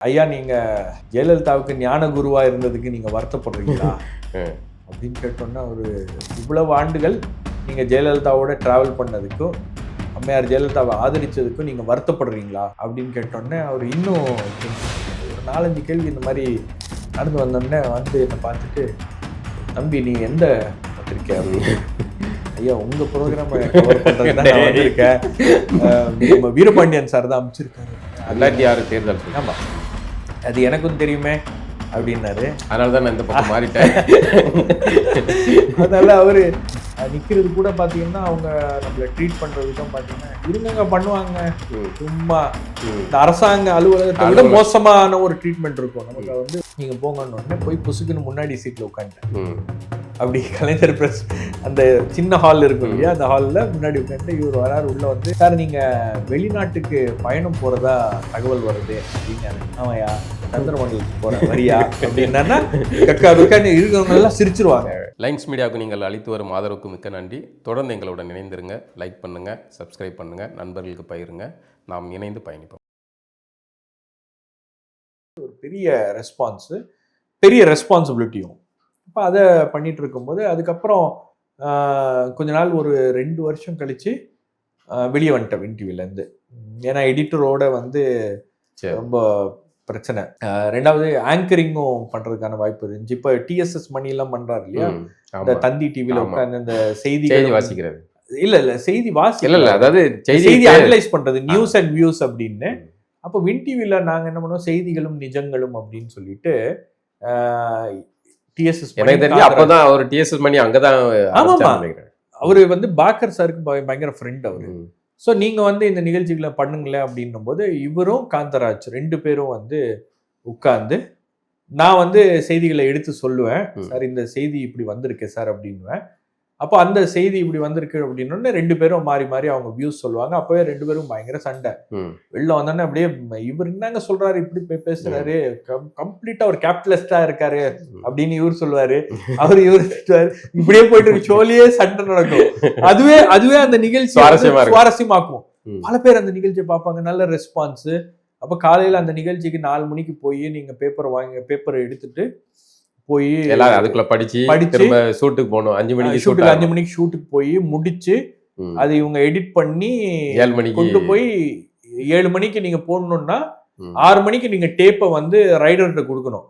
ஐயா நீங்க ஜெயலலிதாவுக்கு ஞான குருவா இருந்ததுக்கு நீங்க வருத்தப்படுறீங்களா அப்படின்னு கேட்டோன்னா ஒரு இவ்வளவு ஆண்டுகள் நீங்க ஜெயலலிதாவோட டிராவல் பண்ணதுக்கும் அம்மையார் ஜெயலலிதாவை ஆதரிச்சதுக்கும் நீங்க வருத்தப்படுறீங்களா அப்படின்னு கேட்டோன்னே அவர் இன்னும் ஒரு 4-5 கேள்வி இந்த மாதிரி நடந்து வந்தோடனே வந்து என்னை பார்த்துட்டு, தம்பி நீ எந்த பத்திரிக்கை அப்படின்னு, ஐயா உங்க ப்ரோக்ராம் கவர் பண்றது தான் நான் வந்திருக்கேன், நம்ம வீரபாண்டியன் சார் தான் அமைச்சிருக்காரு 2006 தேர்தல். ஆமா அது எனக்கும் தெரியுமே அப்படின்னாரு. அதனால தான் நான் இந்த பக்கம் மாறிட்டேன். அதனால அவரு நிக்கிறது கூட பாத்தீங்கன்னா அவங்க நம்மள ட்ரீட் பண்ற விதம் பாத்தீங்கன்னா இருங்க பண்ணுவாங்க, சும்மா இந்த அரசாங்க அலுவலகத்தை விட மோசமான ஒரு ட்ரீட்மெண்ட் இருக்கும் நமக்கு. வந்து நீங்க போங்கன்னு உடனே போய் புசுக்குன்னு முன்னாடி சீட்ல உட்காந்துட்டேன். அப்படி கலைஞர் பிரஸ் அந்த சின்ன ஹால் இருக்கும் இல்லையா, அந்த ஹாலில் முன்னாடி உட்காந்து இவர் வராரு. உள்ள வந்து சார் நீங்க வெளிநாட்டுக்கு பயணம் போறதா தகவல் வருது அப்படின்னு. ஆமாயா சந்திரமண்டலத்துக்கு போற வரியா அப்படின்னா கக்கா உட்காந்து இருக்கிறவங்க எல்லாம் சிரிச்சிருவாங்க. லைன்ஸ் மீடியாவுக்கு நீங்கள் அளித்து வரும் ஆதரவுக்கு மிக்க நன்றி. தொடர்ந்து எங்களுடன் இணைந்திருங்க. லைக் பண்ணுங்க, சப்ஸ்கிரைப் பண்ணுங்க, நண்பர்களுக்கு பகிருங்க. நாம் இணைந்து பயணிப்போம். ஒரு பெரிய ரெஸ்பான்ஸு, பெரிய ரெஸ்பான்சிபிலிட்டியும். இப்போ அதை பண்ணிட்டு இருக்கும்போது அதுக்கப்புறம் கொஞ்ச நாள் ஒரு 2 வருஷம் கழிச்சு வெளியே வந்துட்டேன் வின் டிவிலேருந்து. ஏன்னா எடிட்டரோட வந்து ரொம்ப பிரச்சனை. 2வது ஆங்கரிங்கும் பண்றதுக்கான வாய்ப்பு இருந்துச்சு. இப்போ டிஎஸ்எஸ் மணிலாம் பண்றாரு இல்லையா, இந்த தந்தி டிவியில் உட்காந்து இந்த செய்தி வாசிக்கிறது இல்ல செய்தி வாசி இல்ல, அதாவது செய்தி அனலைஸ் பண்றது, நியூஸ் அண்ட் வியூஸ் அப்படின்னு. அப்போ வின் டிவியில் நாங்கள் என்ன பண்ணுவோம், செய்திகளும் நிஜங்களும் அப்படின்னு சொல்லிட்டு டிஎஸ்எஸ் அப்பதான் அவர் டிஎஸ்எஸ் மணி அங்கதான். ஆமாமா, அவரு வந்து பாக்கர் சாருக்கு பயங்கர ஃப்ரெண்ட் அவரு. ஸோ நீங்கள் வந்து இந்த நிகழ்ச்சிகளை பண்ணுங்களேன் அப்படின்னும் போது இவரும் காந்தராஜ் 2 பேரும் வந்து உட்கார்ந்து நான் வந்து செய்திகளை எடுத்து சொல்லுவேன். சார் இந்த செய்தி இப்படி வந்திருக்கு சார் அப்படின்னுவேன். அப்போ அந்த செய்தி இப்படி வந்திருக்கு அப்படின்னோடனே 2 பேரும் மாறி மாறி அவங்க வியூஸ் சொல்லுவாங்க. அப்போவே 2 பேரும் பயங்கர சண்டை. வெளில வந்தோடனே அப்படியே இவர் என்னங்க சொல்றாரு, இப்படி பேசுறாரு, கம்ப்ளீட்டா ஒரு கேபிட்டலிஸ்டா இருக்காரு அப்படின்னு இவர் சொல்லுவாரு, அவர் இவர் இப்படியே போயிட்டு சோழியே சண்டை நடக்கும். அதுவே அந்த நிகழ்ச்சி சுவாரஸ்யமாக்கும். பல பேர் அந்த நிகழ்ச்சியை பார்ப்பாங்க, நல்ல ரெஸ்பான்ஸ். அப்ப காலையில அந்த நிகழ்ச்சிக்கு 4 மணிக்கு போய் நீங்க பேப்பரை எடுத்துட்டு போய் எல்லாரும் அதுக்குள்ள படிச்சு ஷூட்டுக்கு போகணும். 5 மணிக்கு ஷூட்டுக்கு போய் முடிச்சு அது இவங்க எடிட் பண்ணி 7 மணிக்கு கொண்டு போய் 7 மணிக்கு நீங்க போடணும்னா 6 மணிக்கு நீங்க டேப்பை வந்து ரைடர்கிட்ட கொடுக்கணும்.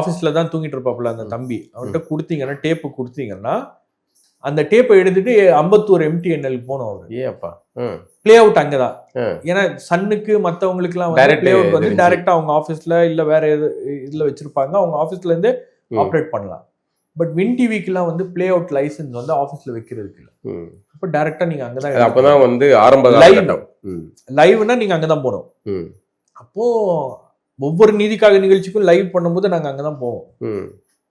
ஆபீஸ்ல தான் தூங்கிட்டு இருப்பாப்புல அந்த தம்பி, அவன்கிட்ட கொடுத்தீங்கன்னா டேப்பு கொடுத்தீங்கன்னா அந்த டேப்பை எடுத்துட்டு அம்பத்தூர் MTNL போனோம். அவரு ஏப்பா பிளே அவுட் அங்கதான். ஏன்னா சன்னுக்கு மத்தவங்களுக்கு எல்லாம் பிளே அவுட் வந்து டைரக்டா அவங்க ஆபீஸ்ல இல்ல வேற இதுல வச்சிருப்பாங்க, அவங்க ஆபீஸ்ல இருந்து ஆப்ரேட் பண்ணலாம். பட் வின் டிவிக்குலாம் வந்து பிளே அவுட் லைசன்ஸ் வந்து ஆஃபீஸில் வைக்கிறதுக்கு இல்லை. அப்போ டேரெக்டாக நீங்கள் அங்கே தான், அப்போ தான் வந்து ஆரம்ப லைவ்னா நீங்கள் அங்கே தான் போகணும். அப்போது ஒவ்வொரு நீதிக்காக நிகழ்ச்சிக்கும் லைவ் பண்ணும்போது நாங்கள் அங்கே தான் போவோம்.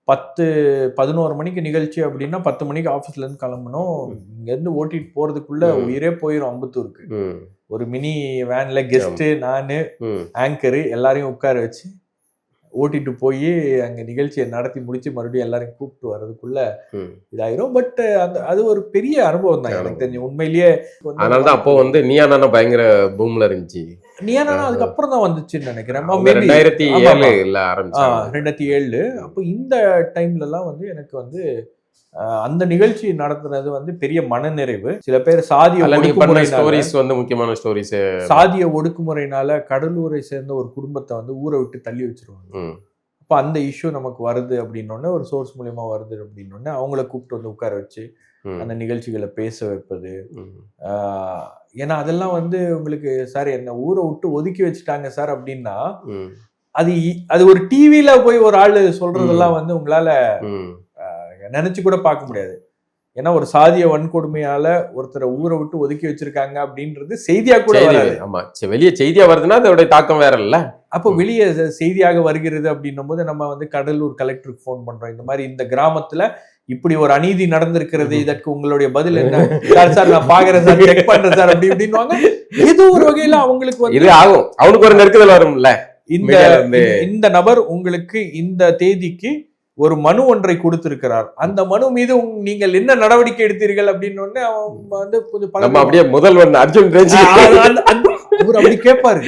10-11 மணிக்கு நிகழ்ச்சி அப்படின்னா 10 மணிக்கு ஆஃபீஸ்லேருந்து கிளம்பணும். இங்கேருந்து ஓட்டிட்டு போகிறதுக்குள்ள உயிரே போயிடும் அம்பத்தூருக்கு. ஒரு மினி வேன்ல கெஸ்ட்டு, நான், ஆங்கரு எல்லாரையும் உட்கார வச்சு ஓட்டிட்டு போய் அங்க நிகழ்ச்சியை நடத்தி முடிச்சு மறுபடியும் எல்லாரையும் கூப்பிட்டு வர்றதுக்குள்ள இதாயிரும். பட் அது ஒரு பெரிய அனுபவம் தான் எனக்கு தெரிஞ்சு உண்மையிலேயே. அதனாலதான் அப்போ வந்து நீயா நானா பயங்கர பூம்ல இருந்துச்சு. நீயா நானா அதுக்கப்புறம் தான் வந்துச்சுன்னு நினைக்கிறேன். 2007. அப்போ இந்த டைம்ல எல்லாம் வந்து எனக்கு வந்து அந்த நிகழ்ச்சி நடத்துறது வந்து பெரிய மனநிறைவு. சில பேர் சாதிய ஒடுக்குமுறையினால கடலூரை சேர்ந்த ஒரு குடும்பத்தை வந்து ஊரை விட்டு தள்ளி வச்சிருவாங்க. அப்ப அந்த இஷ்யூ நமக்கு வருது அப்படின்னோடனே, ஒரு சோர்ஸ் மூலியமா வருது அப்படின்னோடனே அவங்கள கூப்பிட்டு வந்து உட்கார வச்சு அந்த நிகழ்ச்சிகளை பேச வைப்பது. ஏன்னா அதெல்லாம் வந்து உங்களுக்கு சார் என்ன ஊரை விட்டு ஒதுக்கி வச்சுட்டாங்க சார் அப்படின்னா அது ஒரு டிவில போய் ஒரு ஆளு சொல்றதெல்லாம் வந்து உங்களால நினைச்சு கூட பார்க்க முடியாது. ஏன்னா ஒரு சாதிய வன்கொடுமையால ஒருத்தரை ஊரை விட்டு ஒதுக்கி வச்சிருக்காங்க அப்படின்றது செய்தியா கூட வராது. ஆமா, வெளியே செய்தியா வருதுன்னா அதோட தாக்கம் வேற இல்ல. அப்போ வெளியே செய்தியாக வருகிறது அப்படின்னும் போது நம்ம வந்து கடலூர் கலெக்டருக்கு ஃபோன் பண்றோம், இந்த மாதிரி இந்த கிராமத்துல இப்படி ஒரு அநீதி நடந்திருக்கிறது, இதற்கு உங்களுடைய பதில் என்ன சார், நான் பாக்குறேன் சார், செக் பண்றேன் சார் அப்படி இப்படின்னு. ஏதோ ஒரு வகையில அவங்களுக்கு இது ஆகும், அவனுக்கு ஒரு நெருக்குதல் வரும்ல. இந்த நபர் உங்களுக்கு இந்த தேதிக்கு ஒரு மனு ஒன்றை கொடுத்திருக்கிறார், அந்த மனு மீது நீங்கள் என்ன நடவடிக்கை எடுத்தீர்கள் அப்படின்னு அவன் வந்து கொஞ்சம் அப்படியே முதல்வர் அர்ஜுன் அவர் அப்படி கேட்பாரு.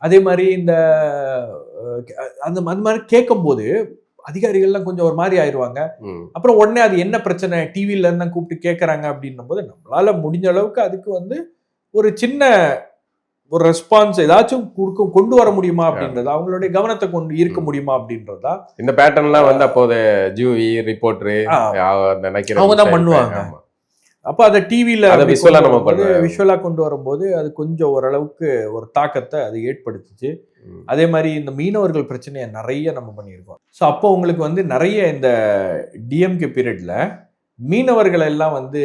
அதே மாதிரி இந்த அந்த மாதிரி கேட்கும்போது அதிகாரிகள்லாம் கொஞ்சம் ஒரு மாதிரி ஆயிடுவாங்க. அப்புறம் உடனே அது என்ன பிரச்சனை டிவில இருந்தா கூப்பிட்டு கேட்கறாங்க அப்படின்னும் போது நம்மளால முடிஞ்ச அளவுக்கு அதுக்கு வந்து ஒரு சின்ன ஒரு ரெஸ்பான்ஸ் ஏதாச்சும் கொண்டு வர முடியுமா அப்படின்றது, அவங்களுடைய கவனத்தை கொண்டு ஈர்க்க முடியுமா அப்படின்றதா. இந்த பேட்டர்ன்லாம் வந்து அப்போது ஜூவி ரிப்போர்ட்டரு அவங்க தான் பண்ணுவாங்க. அப்ப அதை டிவில விஷுவலா கொண்டு வரும்போது அது கொஞ்சம் ஓரளவுக்கு ஒரு தாக்கத்தை அது ஏற்படுத்துச்சு. அதே மாதிரி இந்த மீனவர்கள் பிரச்சனையை நிறைய நம்ம பண்ணியிருக்கோம். ஸோ அப்போ உங்களுக்கு வந்து நிறைய இந்த டிஎம்கே பீரியட்ல மீனவர்கள் எல்லாம் வந்து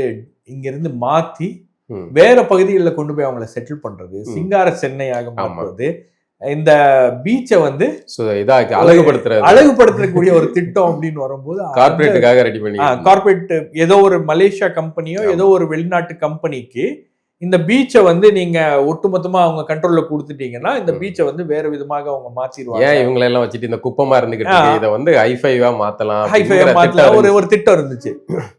இங்கிருந்து மாத்தி வேற பகுதிகளில் கொண்டு போய் அவங்கள செட்டில் பண்றது, சிங்கார சென்னையாக மாற்றுவது, இந்த பீச்சை வந்து அழகுபடுத்தக்கூடிய ஒரு திட்டம் அப்படின்னு வரும்போது கார்பரேட்டுக்காக ரெடி பண்ணி கார்பரேட் ஏதோ ஒரு மலேசியா கம்பெனியோ ஏதோ ஒரு வெளிநாட்டு கம்பெனிக்கு இந்த பீச்சை வந்து நீங்க ஒட்டுமொத்தமா அவங்க கண்ட்ரோல்ல கொடுத்துட்டீங்கன்னா இந்த பீச்சை வந்து வேற விதமாக அவங்க மாத்திடுவாங்க. ஏன் இவங்களை எல்லாம் வச்சுட்டு இந்த குப்பமா இருந்துகிட்டு இதை வந்து ஹைஃபைவா மாத்தலாம் ஒரு திட்டம் இருந்துச்சு.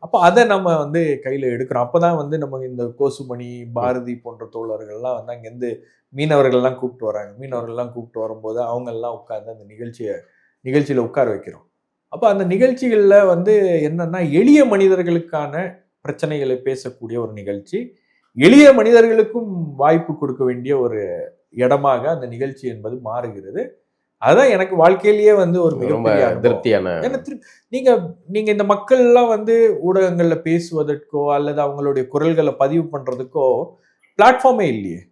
அப்ப அதை நம்ம வந்து கையில எடுக்கிறோம். அப்பதான் வந்து நம்ம இந்த கோசுமணி, பாரதி போன்ற தோழர்கள்லாம் வந்து அங்கிருந்து மீனவர்கள்லாம் கூப்பிட்டு வராங்க. மீனவர்கள்லாம் கூப்பிட்டு வரும்போது அவங்க எல்லாம் உட்கார்ந்து அந்த நிகழ்ச்சியில உட்கார வைக்கிறோம். அப்ப அந்த நிகழ்ச்சிகள்ல வந்து என்னன்னா எளிய மனிதர்களுக்கான பிரச்சனைகளை பேசக்கூடிய ஒரு நிகழ்ச்சி, எளிய மனிதர்களுக்கும் வாய்ப்பு கொடுக்க வேண்டிய ஒரு இடமாக அந்த நிகழ்ச்சி என்பது மாறுகிறது. அதான் எனக்கு வாழ்க்கையிலேயே வந்து ஒரு மிகப்பெரிய திருப்தியான. நீங்க இந்த மக்கள் எல்லாம் வந்து ஊடகங்கள்ல பேசுவதற்கோ அல்லது அவங்களுடைய குரல்களை பதிவு பண்றதுக்கோ பிளாட்ஃபார்மே இல்லையே.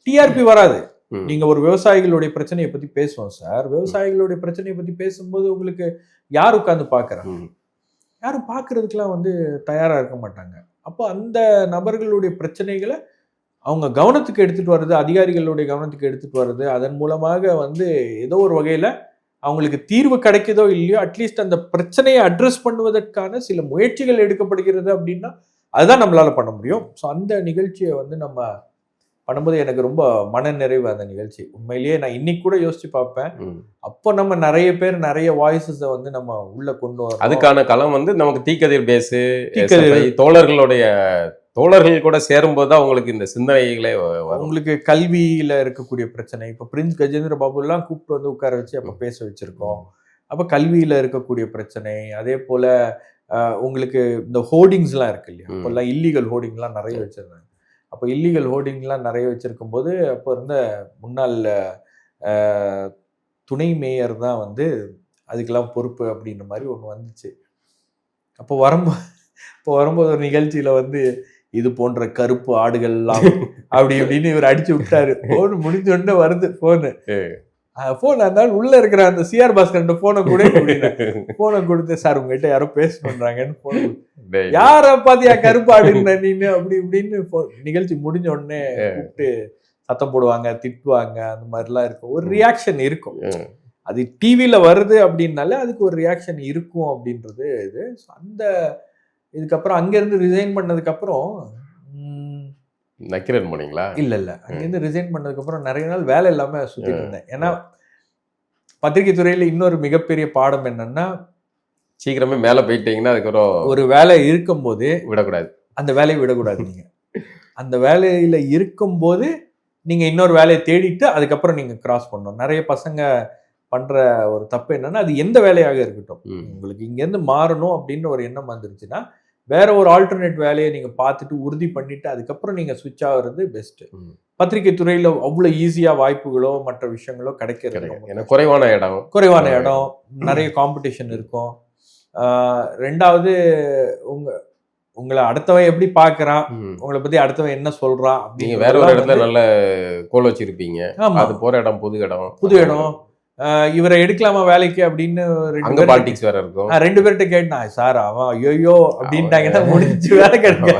டிஆர்பி வராது. நீங்க ஒரு விவசாயிகளுடைய பிரச்சனையை பத்தி பேசுவோம் சார், விவசாயிகளுடைய பிரச்சனையை பத்தி பேசும்போது உங்களுக்கு யார் உட்கார்ந்து பாக்குறாங்க? யாரும் பாக்குறதுக்கெல்லாம் வந்து தயாரா இருக்க மாட்டாங்க. அப்போ அந்த நபர்களுடைய பிரச்சனைகளை அவங்க கவனத்துக்கு எடுத்துட்டு வர்றது, அதிகாரிகளுடைய கவனத்துக்கு எடுத்துட்டு வர்றது, அதன் மூலமாக வந்து ஏதோ ஒரு வகையில அவங்களுக்கு தீர்வு கிடைக்குதோ இல்லையோ அட்லீஸ்ட் அந்த பிரச்சனையை அட்ரஸ் பண்ணுவதற்கான சில முயற்சிகள் எடுக்கப்படுகிறது அப்படின்னா அதுதான் நம்மளால பண்ண முடியும். ஸோ அந்த நிகழ்ச்சியை வந்து நம்ம பண்ணும்போது எனக்கு ரொம்ப மன நிறைவு அந்த நிகழ்ச்சி. உண்மையிலேயே நான் இன்னைக்கு கூட யோசிச்சு பார்ப்பேன், அப்போ நம்ம நிறைய பேர் நிறைய வாய்ஸஸை வந்து நம்ம உள்ள கொண்டு வரோம். அதுக்கான களம் வந்து நமக்கு தீக்கதிர் பேசு தோழர்கள் கூட சேரும்போது தான் உங்களுக்கு இந்த சிந்தனைகளே உங்களுக்கு கல்வியில இருக்கக்கூடிய பிரச்சனை. இப்போ பிரின்ஸ் கஜேந்திர பாபு எல்லாம் கூப்பிட்டு வந்து உட்கார வச்சு அப்போ பேச வச்சிருக்கோம். அப்போ கல்வியில இருக்கக்கூடிய பிரச்சனை, அதே போல உங்களுக்கு இந்த ஹோர்டிங்ஸ்லாம் இருக்கு இல்லையா, அப்போல்லாம் இல்லீகல் ஹோர்டிங்லாம் நிறைய வச்சிருந்தாங்க. அப்போ இல்லீகல் ஹோர்டிங்லாம் நிறைய வச்சிருக்கும் போது அப்போ இருந்த முன்னாள் துணை மேயர் தான் வந்து அதுக்கெல்லாம் பொறுப்பு அப்படின்ற மாதிரி ஒன்று வந்துச்சு. அப்போ வரும்போது ஒரு நிகழ்ச்சியில வந்து இது போன்ற கருப்பு ஆடுகள்லாம் அப்படி இப்படின்னு இவர் அடிச்சு விட்டாரு. போன் முடிஞ்ச உடனே வருது போனு இருந்தாலும் உள்ள இருக்கிற அந்த சிஆர் பாஸ்கர் போனை கூட போனை கொடுத்து, சார் உங்ககிட்ட யாரோ பேசணுன்றாங்கன்னு போன், யார பாத்தியா கருப்பு ஆடுன நீன்னு அப்படி இப்படின்னு நிகழ்ச்சி முடிஞ்ச உடனே கூப்பிட்டு சத்தம் போடுவாங்க, திட்டுவாங்க, அந்த மாதிரிலாம் இருக்கும். ஒரு ரியாக்ஷன் இருக்கும். அது டிவியில வருது அப்படின்னாலே அதுக்கு ஒரு ரியாக்ஷன் இருக்கும் அப்படின்றது இது. அந்த இதுக்கப்புறம் அங்கிருந்து ரிசைன் பண்ணதுக்கு அப்புறம் நக்கீரன் போனீங்களா? இல்ல அங்கிருந்து ரிசைன் பண்ணதுக்கு அப்புறம் நிறைய நாள் வேலை இல்லாம சுத்திட்டு இருந்தேன். ஏன்னா பத்திரிகை துறையில இன்னொரு மிகப்பெரிய பாடம் என்னன்னா, சீக்கிரமே மேல போயிட்டீங்கன்னா அதுக்கப்புறம் ஒரு வேலை இருக்கும் போது விடக்கூடாது, அந்த வேலையை விடக்கூடாது. நீங்க அந்த வேலையில இருக்கும் போது நீங்க இன்னொரு வேலையை தேடிட்டு அதுக்கப்புறம் நீங்க கிராஸ் பண்ணணும். நிறைய பசங்க பண்ற ஒரு தப்பு என்னன்னா, அது எந்த வேலையாக இருக்கட்டும், உங்களுக்கு இங்க இருந்து மாறணும் அப்படின்னு ஒரு எண்ணம் வந்துருச்சுன்னா வேற ஒரு ஆல்டர்னேட் வேலையை நீங்க பார்த்துட்டு உறுதி பண்ணிட்டு அதுக்கப்புறம் நீங்க சுவிட்ச் ஆகுறது பெஸ்ட். பத்திரிகை துறையில அவ்வளவு ஈஸியா வாய்ப்புகளோ மற்ற விஷயங்களோ கிடைக்கிறது குறைவான இடம், நிறைய காம்படிஷன் இருக்கும். ரெண்டாவது உங்களை அடுத்தவன் எப்படி பாக்குறான், உங்களை பத்தி அடுத்தவன் என்ன சொல்றான், நீங்க வேற ஒரு இடத்துல நல்ல கோல் வச்சிருப்பீங்க, அது போற இடம் புது இடம், இவரை எடுக்கலாமா வேலைக்கு அப்படின்னு பாலிடிக்ஸ் வேற இருக்கும். 2 பேர்கிட்ட கேட்டான், சார் அவன் ஐயோ அப்படின்ட்டாங்கன்னா முடிஞ்சு வேலை கிடைக்கும்.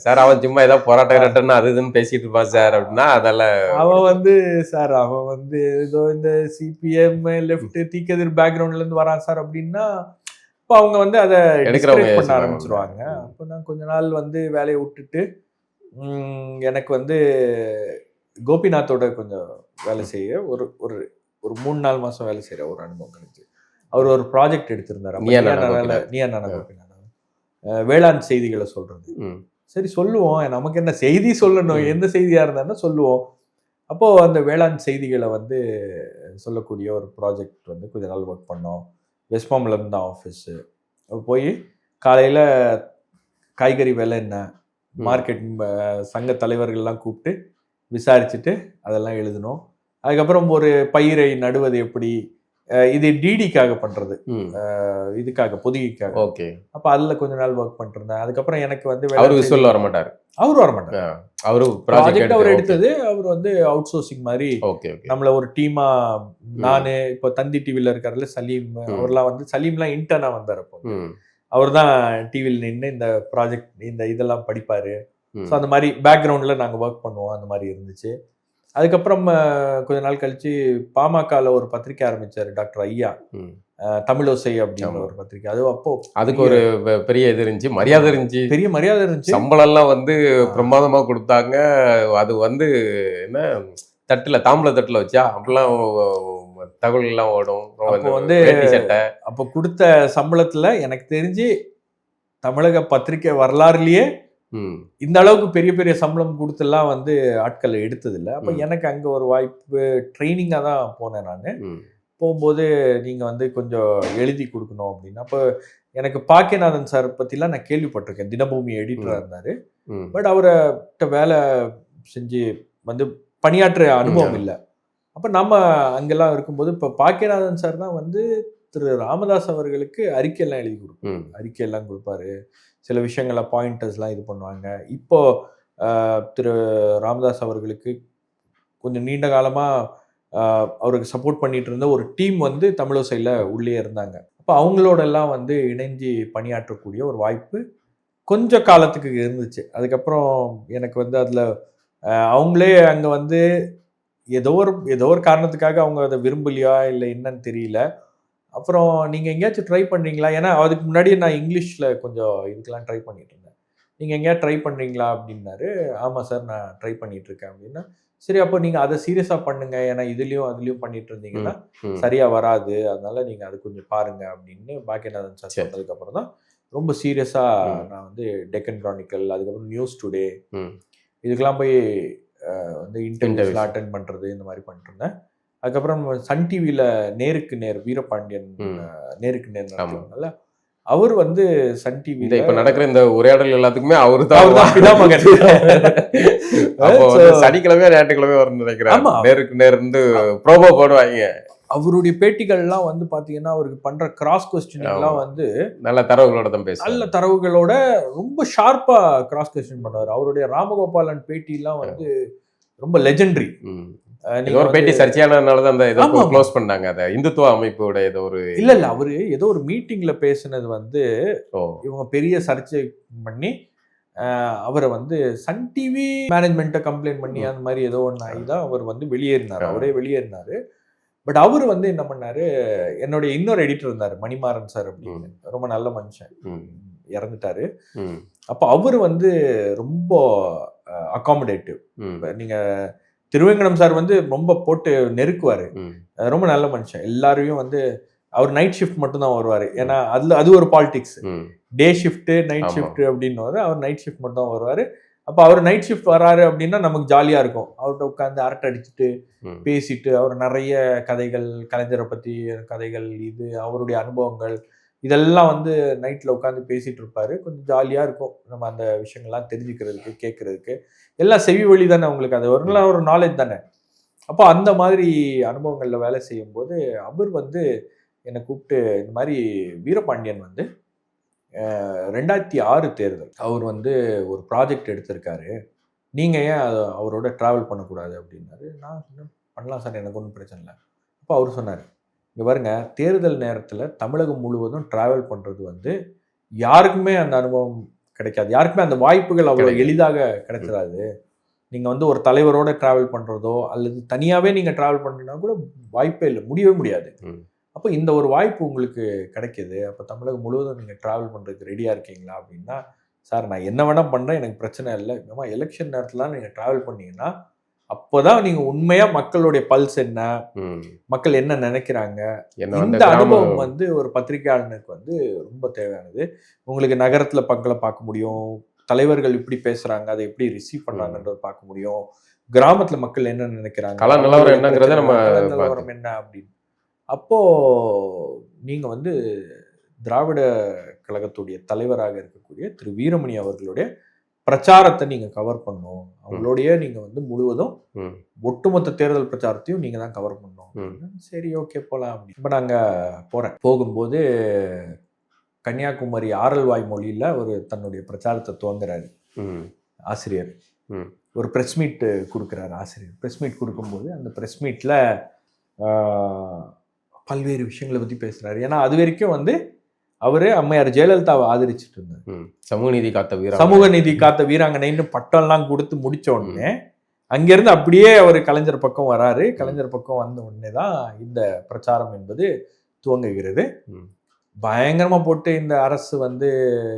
சார் அவன் சும்மா ஏதாவது போராட்டம் அது இதுன்னு பேசிட்டு இருப்பான் சார் அப்படின்னா அதெல்லாம் அவன் வந்து சார் அவன் வந்து ஏதோ இந்த சிபிஎம் லெஃப்ட் தீக்கதிர் பேக்ரவுண்ட்ல இருந்து வரான் சார் அப்படின்னா இப்போ அவங்க வந்து அதை டிஸ்கரேஜ் பண்ண ஆரம்பிச்சிருவாங்க. அப்போ நான் கொஞ்ச நாள் வந்து வேலையை விட்டுட்டு எனக்கு வந்து கோபிநாத்தோட கொஞ்சம் வேலை செய்ய ஒரு 3-4 மாசம் வேலை செய்யற ஒரு அனுபவம் கிடைச்சு. அவர் ஒரு ப்ராஜெக்ட் எடுத்திருந்தாரு, வேளாண் செய்திகளை சொல்றது. சரி சொல்லுவோம், நமக்கு என்ன செய்தி சொல்லணும், எந்த செய்தியா இருந்தாலும் சொல்லுவோம். அப்போது அந்த வேளாண் செய்திகளை வந்து சொல்லக்கூடிய ஒரு ப்ராஜெக்ட் வந்து கொஞ்ச நாள் ஒர்க் பண்ணோம். வெஸ்ட்மாம்ல தான் ஆஃபீஸு. போய் காலையில் காய்கறி விலை என்ன, மார்க்கெட் சங்க தலைவர்கள்லாம் கூப்பிட்டு விசாரிச்சுட்டு அதெல்லாம் எழுதணும். அதுக்கப்புறம் ஒரு பயிரை நடுவது எப்படி, இது டிடிக்காக பண்ணுறது, இதுக்காக பொதிகைக்காக. ஓகே. அப்போ அதில் கொஞ்ச நாள் ஒர்க் பண்ணிருந்தேன். அதுக்கப்புறம் எனக்கு வந்து அவரு விசுவல் வர மாட்டார். அவரு வர மாட்டார். அவரு ப்ராஜெக்ட் அவர் எடுத்தது. அவர் வந்து அவுட் சோர்சிங் மாதிரி நம்மள ஒரு டீமா, நானு இப்போ தந்தி டிவில இருக்காருல்ல சலீம், அவர்லாம் வந்து சலீம்லாம் இன்டர்னா வந்தார். அப்போ அவர் தான் டிவியில் நின்று இந்த ப்ராஜெக்ட் இந்த இதெல்லாம் படிப்பாரு. ஸோ அந்த மாதிரி பேக்ரவுண்ட்ல நாங்கள் ஒர்க் பண்ணுவோம். அந்த மாதிரி இருந்துச்சு. அதுக்கப்புறம் கொஞ்ச நாள் கழிச்சு பாமகல ஒரு பத்திரிக்கை ஆரம்பிச்சாரு டாக்டர் ஐயா, தமிழோசை அப்படின்னு ஒரு பத்திரிக்கை. அது அப்போ அதுக்கு ஒரு பெரிய இது இருந்துச்சு, மரியாதை இருந்துச்சு, பெரிய மரியாதை இருந்துச்சு. சம்பளம் எல்லாம் வந்து பிரமாதமா கொடுத்தாங்க. அது வந்து என்ன தட்டுல தாம்பளை தட்டுல வச்சா அப்படிலாம் தகவல் எல்லாம் ஓடும். அப்போ வந்து அப்போ கொடுத்த சம்பளத்துல எனக்கு தெரிஞ்சு தமிழக பத்திரிகை வரலாறுலயே இந்த அளவுக்கு பெரிய பெரிய சம்பளம் கொடுத்துலாம் வந்து ஆட்களை எடுத்தது இல்லை. அப்போ எனக்கு அங்க ஒரு வாய்ப்பு, ட்ரைனிங்கா தான் போனேன். நான் போகும்போது நீங்க வந்து கொஞ்சம் எழுதி கொடுக்கணும் அப்படின்னு. அப்போ எனக்கு பாக்கியநாதன் சார் பத்திலாம் நான் கேள்விப்பட்டிருக்கேன். தினபூமி எடிட்டரா இருந்தாரு. பட் அவரை வேலை செஞ்சு வந்து பணியாற்ற அனுபவம் இல்லை. அப்போ நம்ம அங்கெல்லாம் இருக்கும்போது இப்போ பாக்கியநாதன் சார் தான் வந்து திரு ராமதாஸ் அவர்களுக்கு அறிக்கையெல்லாம் எழுதி கொடுப்பாரு, அறிக்கையெல்லாம் கொடுப்பாரு. சில விஷயங்கள பாயிண்டர்ஸ்லாம் இது பண்ணுவாங்க. இப்போ திரு ராமதாஸ் அவர்களுக்கு கொஞ்சம் நீண்ட காலமாக அவருக்கு சப்போர்ட் பண்ணிட்டு இருந்த ஒரு டீம் வந்து தமிழோசையில் உள்ளே இருந்தாங்க. அப்போ அவங்களோடெல்லாம் வந்து இணைஞ்சு பணியாற்றக்கூடிய ஒரு வாய்ப்பு கொஞ்சம் காலத்துக்கு இருந்துச்சு. அதுக்கப்புறம் எனக்கு வந்து அதில் அவங்களே அங்கே வந்து ஏதோ ஒரு காரணத்துக்காக அவங்க அதை விரும்பலையா இல்லை என்னன்னு தெரியல. அப்புறம் நீங்கள் எங்கேயாச்சும் ட்ரை பண்ணுறீங்களா, ஏன்னா அதுக்கு முன்னாடியே நான் இங்கிலீஷில் கொஞ்சம் இதுக்கெல்லாம் ட்ரை பண்ணிட்டு இருந்தேன். நீங்கள் எங்கேயாவது ட்ரை பண்ணுறீங்களா அப்படின்னாரு. ஆமாம் சார் நான் ட்ரை பண்ணிட்டு இருக்கேன் அப்படின்னா. சரி அப்போ நீங்கள் அதை சீரியஸாக பண்ணுங்க, ஏன்னா இதுலேயும் அதுலேயும் பண்ணிட்டு இருந்தீங்கன்னா சரியாக வராது, அதனால நீங்கள் அது கொஞ்சம் பாருங்க அப்படின்னு பாக்கியநாதன் சார் சொன்னதுக்கப்புறம் தான் ரொம்ப சீரியஸாக நான் வந்து டெக்கன் கிரானிக்கல், அதுக்கப்புறம் நியூஸ் டுடே இதுக்கெல்லாம் போய் வந்து இன்டர்வியூஸ்லாம் அட்டென்ட் பண்ணுறது இந்த மாதிரி பண்ணிட்டு இருந்தேன். அதுக்கப்புறம் சன் டிவியில் நேருக்கு நேர் வீரபாண்டியன் நேருக்கு நேர் நடத்துவாங்கல்ல, அவர் வந்து சன் டிவியில் இப்போ நடக்கிற இந்த உரையாடல் எல்லாத்துக்குமே அவரு தான் பிதாமகன். சனிக்கிழமை ஞாயிற்றுக்கிழமை வரும்னு நினைக்கிறேன். நேருக்கு நேர் இருந்து ப்ரோமோ போடுவாங்க. அவருடைய பேட்டிகள்லாம் வந்து பாத்தீங்கன்னா அவருக்கு பண்ற கிராஸ் கொஸ்டின்லாம் வந்து நல்ல தரவுகளோட தான் பேச, நல்ல தரவுகளோட ரொம்ப ஷார்ப்பா கிராஸ் கொஸ்டின் பண்ணுவார். அவருடைய ராமகோபாலன் பேட்டிலாம் வந்து ரொம்ப லெஜெண்டரி. ஒரு பேட்டி சர்ச்சையானதுனால தான் அந்த இதை க்ளோஸ் பண்ணாங்க. அதை இந்துத்துவ அமைப்போட ஏதோ ஒரு இல்ல அவரு ஏதோ ஒரு மீட்டிங்ல பேசினது வந்து இவங்க பெரிய சர்ச்சை பண்ணி அவரை வந்து சன் டிவி மேனேஜ்மெண்ட்டை கம்ப்ளைண்ட் பண்ணி அந்த மாதிரி ஏதோ ஒன்று ஆகிதான் அவர் வந்து வெளியேறினார். அவரே வெளியேறினாரு. பட் அவர் வந்து என்ன பண்ணாரு, என்னுடைய இன்னொரு எடிட்டர் இருந்தார் மணிமாறன் சார் அப்படின்னு, ரொம்ப நல்ல மனுஷன், இறந்துட்டாரு. அப்போ அவர் வந்து ரொம்ப அகாமடேட்டிவ். நீங்க திருவேங்கடம் சார் வந்து ரொம்ப போட்டு நெருக்குவாரு, ரொம்ப நல்ல மனுஷன். எல்லாரையும் வந்து அவர் நைட் ஷிஃப்ட் மட்டும் தான் வருவாரு, ஏன்னா அது ஒரு politics. Day shift night shift அப்படின்னு அவர் நைட் ஷிஃப்ட் மட்டும் தான் வருவாரு. அப்போ அவர் நைட் ஷிஃப்ட் வராரு அப்படின்னா நமக்கு ஜாலியாக இருக்கும். அவர்கிட்ட உட்காந்து அரட்டை அடிச்சுட்டு பேசிட்டு அவர் நிறைய கதைகள், கலைஞரை பற்றி கதைகள், இது அவருடைய அனுபவங்கள் இதெல்லாம் வந்து நைட்டில் உட்காந்து பேசிகிட்டு இருப்பார். கொஞ்சம் ஜாலியாக இருக்கும் நம்ம அந்த விஷயங்கள்லாம் தெரிஞ்சுக்கிறதுக்கு, கேட்குறதுக்கு. எல்லாம் செவி வழி தானே அவங்களுக்கு, அது ஒரு நாலேஜ் தானே. அப்போ அந்த மாதிரி அனுபவங்களில் வேலை செய்யும்போது அவர் வந்து என்னை கூப்பிட்டு இந்த மாதிரி வீரபாண்டியன் வந்து 2006 தேர்தல் அவர் வந்து ஒரு ப்ராஜெக்ட் எடுத்திருக்காரு, நீங்கள் ஏன் அவரோட ட்ராவல் பண்ணக்கூடாது அப்படின்னாரு. நான் சொன்னேன் பண்ணலாம் சார், எனக்கு ஒன்றும் பிரச்சனை இல்லை. அப்போ அவர் சொன்னார், இங்கே பாருங்க, தேர்தல் நேரத்தில் தமிழகம் முழுவதும் ட்ராவல் பண்ணுறது வந்து யாருக்குமே அந்த அனுபவம் கிடைக்காது, யாருக்குமே அந்த வாய்ப்புகள் அவ்வளோ எளிதாக கிடைச்சிடாது. நீங்கள் வந்து ஒரு தலைவரோட ட்ராவல் பண்ணுறதோ அல்லது தனியாகவே நீங்கள் ட்ராவல் பண்ணுறதுனா கூட வாய்ப்பே இல்லை, முடியவே முடியாது. அப்போ இந்த ஒரு வாய்ப்பு உங்களுக்கு கிடைக்கிது, அப்போ தமிழகம் முழுவதும் நீங்கள் ட்ராவல் பண்ணுறதுக்கு ரெடியாக இருக்கீங்களா அப்படின்னா, சார் நான் என்ன வேணால் பண்ணுறேன், எனக்கு பிரச்சனை இல்லை. ஏமா எலெக்ஷன் நேரத்தில் நீங்கள் ட்ராவல் பண்ணீங்கன்னா அப்போ தான் நீங்கள் உண்மையாக மக்களுடைய பல்ஸ் என்ன, மக்கள் என்ன நினைக்கிறாங்க, இந்த அனுபவம் வந்து ஒரு பத்திரிகையாளனுக்கு வந்து ரொம்ப தேவையானது. உங்களுக்கு நகரத்தில் மக்களை பார்க்க முடியும், தலைவர்கள் இப்படி பேசுகிறாங்க அதை எப்படி ரிசீவ் பண்ணுறாங்கன்றதை பார்க்க முடியும், கிராமத்துல மக்கள் என்ன நினைக்கிறாங்க, கள நிலவரம் என்னங்கிறத நம்ம கள நிலவரம் என்ன அப்படின்னு. அப்போ நீங்க வந்து திராவிட கழகத்துடைய தலைவராக இருக்கக்கூடிய திரு வீரமணி அவர்களுடைய பிரச்சாரத்தை நீங்க கவர் பண்ணும், அவங்களுடைய நீங்க வந்து முழுவதும் ஒட்டுமொத்த தேர்தல் பிரச்சாரத்தையும் நீங்க தான் கவர் பண்ணும். சரி, ஓகே, போலாம் அப்படின்னு. இப்ப நாங்க போறேன். போகும்போது கன்னியாகுமரி ஆரல்வாய் மொழியில ஒரு தன்னுடைய பிரச்சாரத்தை துவங்குறாரு ஆசிரியர். ஒரு ப்ரெஸ் மீட் கொடுக்குறாரு ஆசிரியர். ப்ரெஸ் மீட் கொடுக்கும்போது அந்த ப்ரெஸ் மீட்ல பல்வேறு விஷயங்களை பத்தி பேசுறாரு. ஏன்னா அது வரைக்கும் வந்து அவரு அம்மையார் ஜெயலலிதாவை ஆதரிச்சுட்டு இருந்தார். சமூக நீதி காத்த வீராங்கனைன்னு பட்டம்லாம் கொடுத்து முடிச்ச உடனே அங்கிருந்து அப்படியே அவர் கலைஞர் பக்கம் வராரு. கலைஞர் பக்கம் வந்த உடனே தான் இந்த பிரச்சாரம் என்பது துவங்குகிறது. பயங்கரமா போட்டு இந்த அரசு வந்து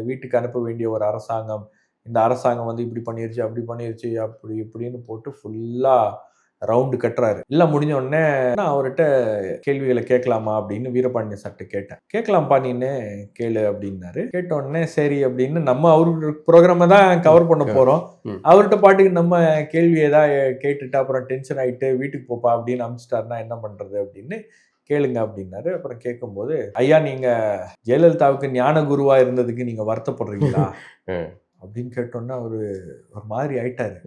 வீட்டுக்கு அனுப்ப வேண்டிய ஒரு அரசாங்கம், இந்த அரசாங்கம் வந்து இப்படி பண்ணிருச்சு அப்படி பண்ணிருச்சு அப்படி இப்படின்னு போட்டு ஃபுல்லா ரவுண்டு கட்டுறாரு. எல்லாம் முடிஞ்ச உடனே நான் அவர்கிட்ட கேள்விகளை கேட்கலாமா அப்படின்னு வீரபாண்டியன் சார்ட்ட கேட்டேன். கேட்கலாம்ப்பா, நீன்னு கேளு அப்படின்னாரு. கேட்ட உடனே சரி அப்படின்னு நம்ம அவரு ப்ரோக்ராமை தான் கவர் பண்ண போறோம். அவர்கிட்ட பாட்டுக்கு நம்ம கேள்வி ஏதாவது கேட்டுட்டு அப்புறம் டென்ஷன் ஆயிட்டு வீட்டுக்கு போப்பா அப்படின்னு அனுப்பிச்சிட்டாருன்னா என்ன பண்றது அப்படின்னு கேளுங்க அப்படின்னாரு. அப்புறம் கேட்கும்போது, ஐயா நீங்க ஜெயலலிதாவுக்கு ஞான குருவா இருந்ததுக்கு நீங்க வருத்தப்படுறீங்களா அப்படின்னு கேட்டோன்னா ஒரு மாதிரி ஆயிட்டாரு.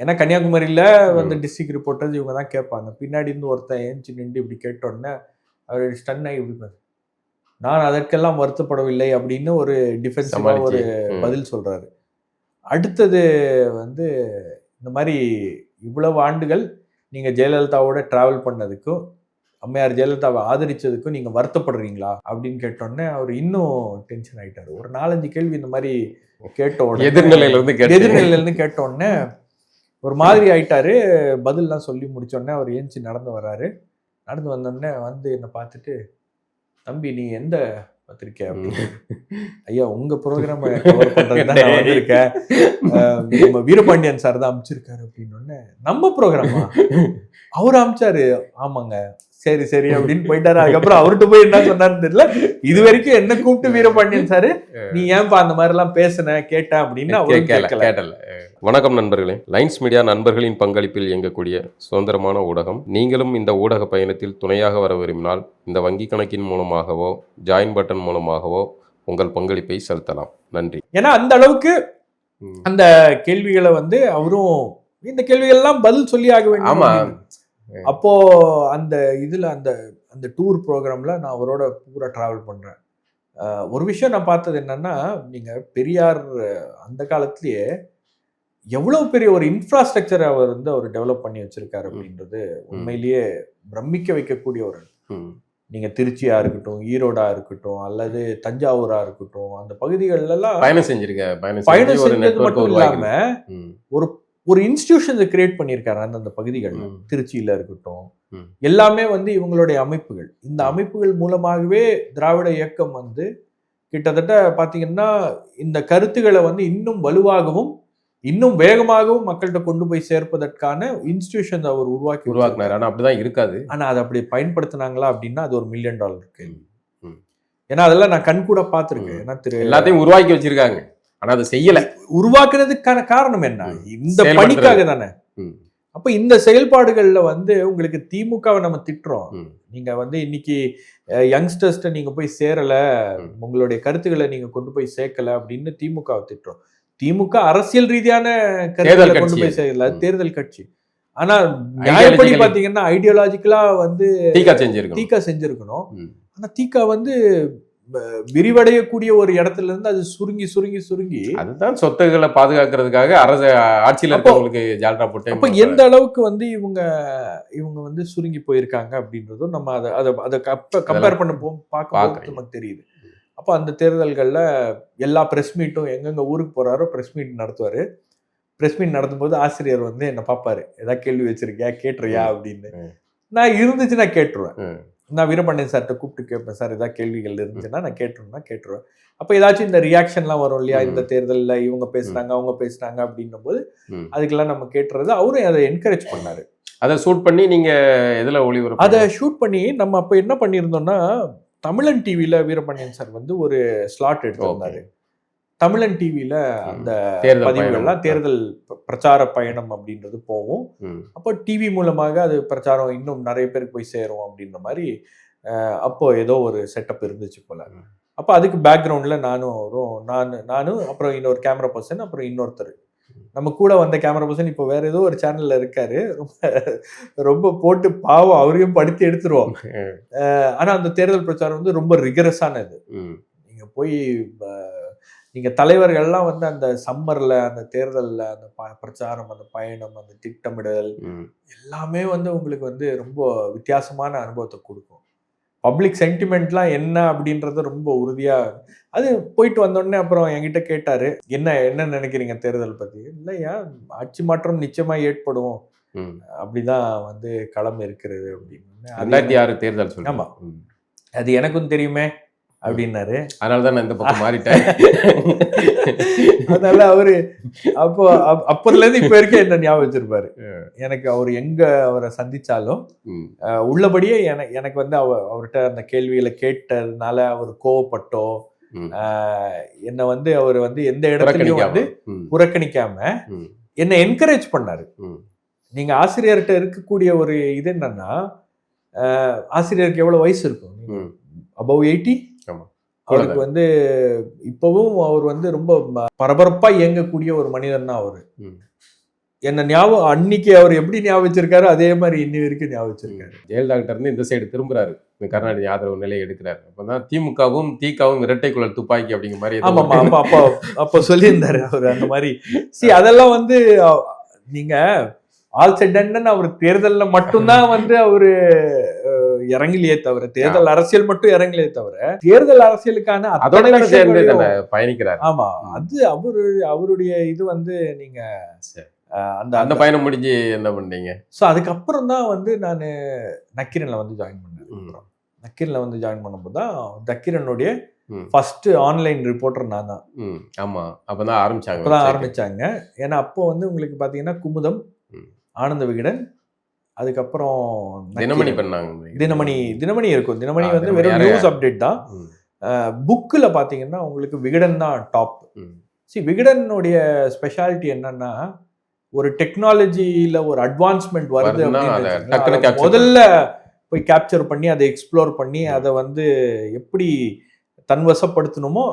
ஏன்னா கன்னியாகுமரியில வந்து டிஸ்ட்ரிக்ட் ரிப்போர்ட்டர்ஸ் இவங்க தான் கேட்பாங்க. பின்னாடி இருந்து ஒருத்தன் ஏஞ்சி நின்று இப்படி கேட்டோன்னே அவர் ஸ்டன் ஆகி இப்படி நான் அதற்கெல்லாம் வருத்தப்படவில்லை அப்படின்னு ஒரு டிஃபென்சிவா ஒரு பதில் சொல்றாரு. அடுத்தது வந்து இந்த மாதிரி இவ்வளவு ஆண்டுகள் நீங்க ஜெயலலிதாவோட டிராவல் பண்ணதுக்கும் அம்மையார் ஜெயலலிதாவை ஆதரிச்சதுக்கும் நீங்க வருத்தப்படுறீங்களா அப்படின்னு கேட்டோன்னே அவர் இன்னும் டென்ஷன் ஆயிட்டாரு. ஒரு 4-5 கேள்வி இந்த மாதிரி கேட்ட உடனே எதிர்நிலையில இருந்து கேட்ட உடனே ஒரு மாதிரி ஆயிட்டாரு. பதில்லாம் சொல்லி முடிச்சோடனே அவர் ஏஞ்சி நடந்து வர்றாரு. நடந்து வந்தோடனே வந்து என்னை பார்த்துட்டு, தம்பி நீ எந்த பத்திரிக்கை அப்படின்னு. ஐயா உங்க ப்ரோக்ராம் கவர் பண்றதுதான் நான் வந்திருக்கேன், நம்ம வீரபாண்டியன் சார் தான் அனுப்பிச்சிருக்காரு அப்படின்னு. நம்ம ப்ரோக்ராமா அவர் அனுப்பிச்சாரு? ஆமாங்க, சரி சரி அப்படின்னு போயிட்டாரு. அதுக்கப்புறம் அவர்கிட்ட போய் என்ன சொன்னாருன்னு தெரியல. இது வரைக்கும் என்ன கூப்பிட்டு வீரபாண்டியன் சாரு நீ ஏன்பா அந்த மாதிரி எல்லாம் பேசுன கேட்ட அப்படின்னு அவரும் கேட்கல. வணக்கம் நண்பர்களே. லைன்ஸ் மீடியா நண்பர்களின் பங்களிப்பில் இயங்கக்கூடிய சுதந்திரமான ஊடகம். நீங்களும் இந்த ஊடக பயணத்தில் துணையாக வர விரும்பினால் இந்த வங்கி கணக்கின் மூலமாகவோ ஜாயின் பட்டன் மூலமாகவோ உங்கள் பங்களிப்பை செலுத்தலாம். நன்றி. ஏன்னா அந்த அளவுக்கு அந்த கேள்விகளை வந்து அவரும் இந்த கேள்விகள் எல்லாம் பதில் சொல்லி ஆக வேண்டும். அப்போ அந்த இதுல அந்த டூர் ப்ரோக்ராம்ல நான் அவரோட பூரா டிராவல் பண்றேன். ஒரு விஷயம் நான் பார்த்தது என்னன்னா, நீங்க பெரியார் அந்த காலத்திலேயே எவ்வளவு பெரிய ஒரு இன்ஃப்ராஸ்ட்ரக்சர் அவர் வந்து அவர் டெவலப் பண்ணி வச்சிருக்காரு அப்படின்றது உண்மையிலேயே பிரமிக்க வைக்கக்கூடிய ஒரு. நீங்க திருச்சியா இருக்கட்டும், ஈரோடா இருக்கட்டும், அல்லது தஞ்சாவூரா இருக்கட்டும், அந்த பகுதிகள் எல்லாம் பயணம் செஞ்சது மட்டும் இல்லாம ஒரு இன்ஸ்டிடியூஷன் கிரியேட் பண்ணியிருக்காரு அந்தந்த பகுதிகள். திருச்சியில இருக்கட்டும், எல்லாமே வந்து இவங்களுடைய அமைப்புகள். இந்த அமைப்புகள் மூலமாகவே திராவிட இயக்கம் வந்து கிட்டத்தட்ட பாத்தீங்கன்னா இந்த கருத்துக்களை வந்து இன்னும் வலுவாகவும் இன்னும் வேகமாகவும் மக்கள்கிட்ட கொண்டு போய் சேர்ப்பதற்கான இன்ஸ்டிடியூஷன் அவர் உருவாக்கினார். ஆனா அப்படிதான் இருக்காது. ஆனா அதை அப்படி பயன்படுத்தினாங்களா அப்படின்னா அது ஒரு $1 மில்லியன் கேள்வி. ஏன்னா அதெல்லாம் நான் கண் கூட பார்த்திருக்கேன். ஏன்னா எல்லாத்தையும் உருவாக்கி வச்சிருக்காங்க, ஆனா அதை செய்யல. உருவாக்குறதுக்கான காரணம் என்ன? இந்த பணிக்காக தானே. அப்ப இந்த செயல்பாடுகள்ல வந்து உங்களுக்கு திமுகவை நம்ம திட்டுறோம். நீங்க வந்து இன்னைக்கு யங்ஸ்டர்ஸ்ட நீங்க போய் சேரல, உங்களுடைய கருத்துக்களை நீங்க கொண்டு போய் சேர்க்கல அப்படின்னு திமுகவை திட்டுறோம். திமுக அரசியல் ரீதியான கருத்துக்களை கொண்டு போய் சேர்க்கல, தேர்தல் கட்சி. ஆனா நியாயப்படி பாத்தீங்கன்னா ஐடியாலஜிக்கலா வந்து தீகா செஞ்சிருக்கணும். ஆனா தீகா வந்து விரிவடையக்கூடிய ஒரு இடத்துல இருந்து அது சுருங்கி சுருங்கி சுருங்கி அதுதான் சொத்துக்களை பாதுகாக்கிறதுக்காக அரசு ஆட்சியில் இருக்கவங்களுக்கு ஜால்ரா போட்டு. அப்ப எந்த அளவுக்கு வந்து இவங்க வந்து சுருங்கி போயிருக்காங்க அப்படின்றதும் நம்ம அதை கம்பேர் பண்ண பார்க்கும்போது நமக்கு தெரியுது. அப்போ அந்த தேர்தல்கள்ல எல்லா ப்ரெஸ் மீட்டும் எங்கெங்க ஊருக்கு போறாரோ ப்ரெஸ் மீட் நடத்துவாரு. ப்ரெஸ் மீட் நடத்தும் போது ஆசிரியர் வந்து என்ன பார்ப்பாரு, ஏதாவது கேள்வி வச்சிருக்கியா கேட்டுறியா அப்படின்னு. நான் இருந்துச்சுன்னா கேட்டுருவேன். நான் வீரபாண்டியன் சார்கிட்ட கூப்பிட்டு கேட்பேன், சார் ஏதாவது கேள்விகள் இருந்துச்சுன்னா நான் கேட்டுருவேன். அப்போ ஏதாச்சும் இந்த ரியாக்ஷன்லாம் வரும் இல்லையா, இந்த தேர்தலில் இவங்க பேசுனாங்க அவங்க பேசுனாங்க அப்படின்னும் போது அதுக்கெல்லாம் நம்ம கேட்டுறது. அவரும் அதை என்கரேஜ் பண்ணாரு. அதை ஷூட் பண்ணி நீங்க எதுல ஒளிபரப்பு அதை ஷூட் பண்ணி நம்ம அப்போ என்ன பண்ணியிருந்தோம்னா, தமிழன் டிவியில வீரபாண்டியன் சார் வந்து ஒரு ஸ்லாட் எடுத்திருந்தாரு. தமிழன் டிவியில அந்த தேர்தல் பதிவுகள்லாம் பயணம். தேர்தல் பிரச்சார பயணம் அப்படின்றது போகும். ம். அப்போ டிவி மூலமாக அது பிரச்சாரம் இன்னும் நிறைய பேருக்கு போய் சேரும் அப்படின்ற மாதிரி அப்போ ஏதோ ஒரு செட்டப் இருந்துச்சு போல. அப்போ அதுக்கு பேக்ரவுண்ட்ல நானும் அப்புறம் இன்னொரு கேமரா பர்சன், அப்புறம் இன்னொருத்தர் நம்ம கூட வந்த கேமரா பர்சன் இப்போ வேற ஏதோ ஒரு சேனல்ல இருக்காரு. ரொம்ப போட்டு பாவம் அவரையும் படுத்தி எடுத்துருவோம். ஆனா அந்த தேர்தல் பிரச்சாரம் வந்து ரொம்ப ரிகரஸானது. நீங்க போய் நீங்க தலைவர்கள்லாம் வந்து அந்த சம்மர்ல அந்த தேர்தல்ல அந்த பிரச்சாரம், அந்த பயணம், அந்த திட்டமிடல் எல்லாமே வந்து உங்களுக்கு வந்து ரொம்ப வித்தியாசமான அனுபவத்தை கொடுக்கும். பப்ளிக் சென்டிமெண்ட்லாம் என்ன அப்படின்றத ரொம்ப உறுதியா அது போயிட்டு வந்தோடனே அப்புறம் என்கிட்ட கேட்டாரு, என்ன நினைக்கிறீங்க தேர்தல் பத்தி? இல்லையா, ஆட்சி மாற்றம் நிச்சயமா ஏற்படும், அப்படிதான் வந்து களம் இருக்கிறது அப்படின்னு. 2006 தேர்தல் சொல்லி. ஆமா, அது எனக்கும் தெரியுமே அப்படின்னாரு. அதனாலதான் நான் இந்த பக்கம் மாறிட்டேன். அதனால அவரு அப்போதுல இருந்து இப்ப வரைக்கும் என்ன ஞாபகம் வச்சிருப்பாரு. எனக்கு அவர் எங்க அவரை சந்திச்சாலும் உள்ளபடியே எனக்கு வந்து அவர்கிட்ட அந்த கேள்விகளை கேட்டதுனால அவர் கோவப்பட்டோ என்ன வந்து அவர் வந்து எந்த இடத்துலயும் வந்து புறக்கணிக்காம என்ன என்கரேஜ் பண்ணாரு. நீங்க ஆசிரியர்கிட்ட இருக்கக்கூடிய ஒரு இது என்னன்னா, ஆசிரியருக்கு எவ்வளவு வயசு இருக்கும்? அபவ் 80. அவருக்கு வந்து இப்பவும் அவர் வந்து ரொம்ப பரபரப்பா இயங்கக்கூடிய ஒரு மனிதன் தான் அவரு. என்ன ஞாபகம் அன்னைக்கு அவர் எப்படி ஞாபகம் வச்சிருக்காரு அதே மாதிரி இன்னி வரைக்கும் ஞாபகம் வச்சிருக்காரு. ஜெயலலிதா கிட்ட இருந்து இந்த சைடு திரும்புறாரு, கருணாநிதி ஆதரவு நிலையை எடுக்கிறாரு. அப்பதான் திமுகவும் திகவும் இரட்டை குழல் துப்பாக்கி அப்படிங்கிற மாதிரி. ஆமாமா, அப்ப சொல்லியிருந்தாரு அவரு அந்த மாதிரி. அதெல்லாம் வந்து நீங்க ஆல் செட் அவர் தேர்தல்ல மட்டும்தான் வந்து அவரு இறங்கலையே தவிர, தேர்தல் அரசியல் மட்டும் இறங்கலையே தவிர, தேர்தல் அரசியலுக்கான பயணிக்கிறார். ஆமா, அது அவருடைய இது வந்து நீங்க அந்த பயணம் முடிஞ்சு என்ன பண்ணீங்க? ஸோ அதுக்கப்புறம் தான் வந்து நான் நக்கீரன்ல வந்து ஜாயின் பண்ணேன். நக்கீரன்ல வந்து ஜாயின் பண்ணும்போது தான் நக்கீரனுடைய ஃபர்ஸ்ட் ஆன்லைன் ரிப்போர்ட்டர் நான் தான். ஆமா, அப்பதான் ஆரம்பிச்சாங்க. ஏன்னா அப்போ வந்து உங்களுக்கு பாத்தீங்கன்னா குமுதம், ஆனந்த விகடன், அதுக்கப்புறம் தினமணி பண்ணாங்க. தினமணி இருக்கும். தினமணி வந்து வெறும் நியூஸ் அப்டேட் தான். புக்ல பாத்தீங்கன்னா உங்களுக்கு விகடன் தான் டாப். விகடனுடைய ஸ்பெஷாலிட்டி என்னன்னா, ஒரு டெக்னாலஜியில ஒரு அட்வான்ஸ்மெண்ட் வருது அப்படின்னா முதல்ல போய் கேப்சர் பண்ணி அதை எக்ஸ்ப்ளோர் பண்ணி அதை வந்து எப்படி தன்வசப்படுத்தணுமோ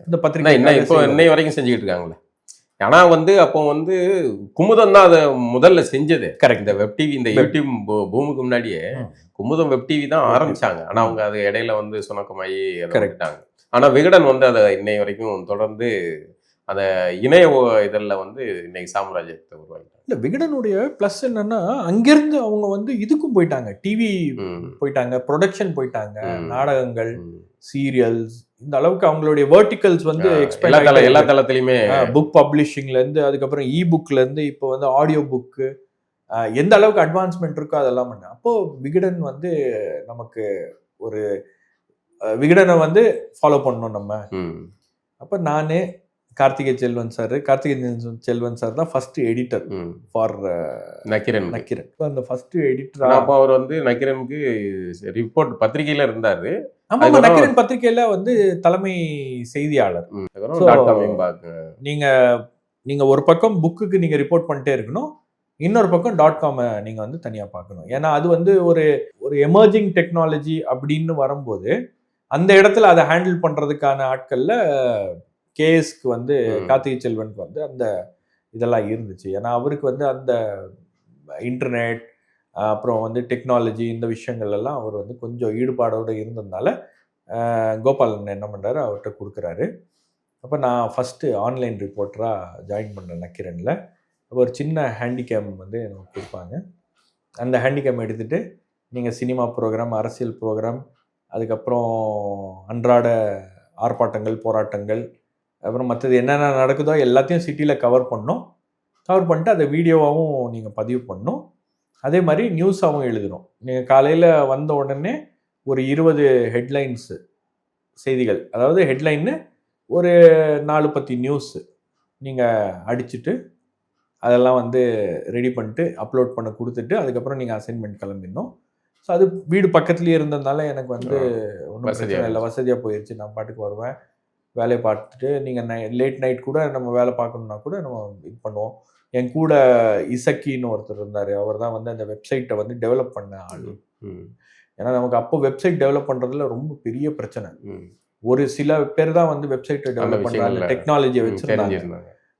இந்த பத்திரிகை இன்னை வரைக்கும் செஞ்சுக்கிட்டு இருக்காங்களே. ஆனா வந்து அப்போ வந்து குமுதம் தான் அதை முதல்ல செஞ்சது. கரெக்ட். இந்த வெப் டிவி, இந்த யூடியூப் பூமுக்கு முன்னாடியே குமுதம் வெப் டிவி தான் ஆரம்பிச்சாங்க. ஆனா அவங்க அது இடையில வந்து சுணக்கமாயி கரெக்டாங்க. ஆனா விகடன் வந்து அதை இன்னை வரைக்கும் தொடர்ந்து அந்த இணைய இதழில் வந்து இன்னைக்கு சாம்ராஜ்யத்தை உருவாக்கிட்டாங்க. இல்லை, விகடனுடைய ப்ளஸ் என்னன்னா, அங்கிருந்து அவங்க வந்து இதுக்கும் போயிட்டாங்க, டிவி போயிட்டாங்க, ப்ரொடக்ஷன் போயிட்டாங்க, நாடகங்கள், சீரியல்ஸ், இந்த அளவுக்கு அவங்களுடைய வெர்டிகல்ஸ் வந்து எல்லா தளத்திலையுமே புக் பப்ளிஷிங்ல இருந்து, அதுக்கப்புறம் இ புக்ல இருந்து இப்போ வந்து ஆடியோ புக்கு, எந்த அளவுக்கு அட்வான்ஸ்மெண்ட் இருக்கோ அதெல்லாம் பண்ண. அப்போ விகடன் வந்து நமக்கு ஒரு விகடனை வந்து ஃபாலோ பண்ணணும் நம்ம. அப்போ நானு கார்த்திகை செல்வன் சார் தான் ஃபர்ஸ்ட் எடிட்டர் ஃபார் நக்கீரன். அந்த ஃபர்ஸ்ட் எடிட்டர். அப்போ அவர் வந்து நக்கீரனுக்கு ரிப்போர்ட் பத்திரிகையில இருந்தாரு. ஆமா, நக்கீரன் பத்திரிகையில வந்து தலைமை செய்தியாளர். நீங்க ஒரு பக்கம் புக்குக்கு நீங்க ரிப்போர்ட் பண்ணிட்டே இருக்கணும், இன்னொரு பக்கம் .com நீங்க வந்து தனியா பார்க்கணும். ஏன்னா அது வந்து ஒரு எமர்ஜிங் டெக்னாலஜி அப்படின்னு வரும்போது அந்த இடத்துல அதை ஹேண்டில் பண்றதுக்கான ஆட்கள்ல கேஎஸ்க்கு வந்து கார்த்திகை செல்வனுக்கு வந்து அந்த இதெல்லாம் இருந்துச்சு. ஏன்னா அவருக்கு வந்து அந்த இன்டர்நெட், அப்புறம் வந்து டெக்னாலஜி, இந்த விஷயங்கள் எல்லாம் அவர் வந்து கொஞ்சம் ஈடுபாடோடு இருந்ததுனால கோபாலன் என்ன பண்ணுறாரு, அவர்கிட்ட கொடுக்குறாரு. அப்போ நான் ஃபஸ்ட்டு ஆன்லைன் ரிப்போர்ட்டராக ஜாயின் பண்ணேன் நக்கீரனில். ஒரு சின்ன ஹேண்டிகேம் வந்து எனக்கு கொடுப்பாங்க. அந்த ஹேண்டிகேம் எடுத்துகிட்டு நீங்கள் சினிமா ப்ரோக்ராம், அரசியல் ப்ரோக்ராம், அதுக்கப்புறம் அன்றாட ஆர்ப்பாட்டங்கள், போராட்டங்கள், அப்புறம் மற்றது என்னென்ன நடக்குதோ எல்லாத்தையும் சிட்டியில் கவர் பண்ணிட்டு அதை வீடியோவாகவும் நீங்கள் பதிவு பண்ணணும். அதே மாதிரி நியூஸாகவும் எழுதணும். நீங்கள் காலையில் வந்த உடனே ஒரு 20 ஹெட்லைன்ஸு செய்திகள், அதாவது ஹெட்லைன்னு ஒரு 4-10 நியூஸு நீங்கள் அடிச்சுட்டு அதெல்லாம் வந்து ரெடி பண்ணிட்டு அப்லோட் பண்ண கொடுத்துட்டு அதுக்கப்புறம் நீங்கள் அசைன்மெண்ட் கிளம்பிடணும். ஸோ அது வீடு பக்கத்துலேயே இருந்ததுனால எனக்கு வந்து ஒன்றும் பிரச்சனை இல்லை, வசதியாக போயிடுச்சு. நான் பாட்டுக்கு வருவேன், வேலையை பார்த்துட்டு நீங்கள் லேட் நைட் கூட நம்ம வேலை பார்க்கணுன்னா கூட நம்ம இது பண்ணுவோம். என் கூட இசக்கின்னு ஒருத்தர் இருந்தார். அவர் தான் வந்து அந்த வெப்சைட்டை வந்து டெவலப் பண்ண ஆள். ஏன்னா நமக்கு அப்போ வெப்சைட் டெவலப் பண்ணுறதுல ரொம்ப பெரிய பிரச்சனை. ஒரு சில பேர் தான் வந்து வெப்சைட்டை டெவலப் பண்ணுறாங்க, டெக்னாலஜியை வச்சுருந்தாங்க.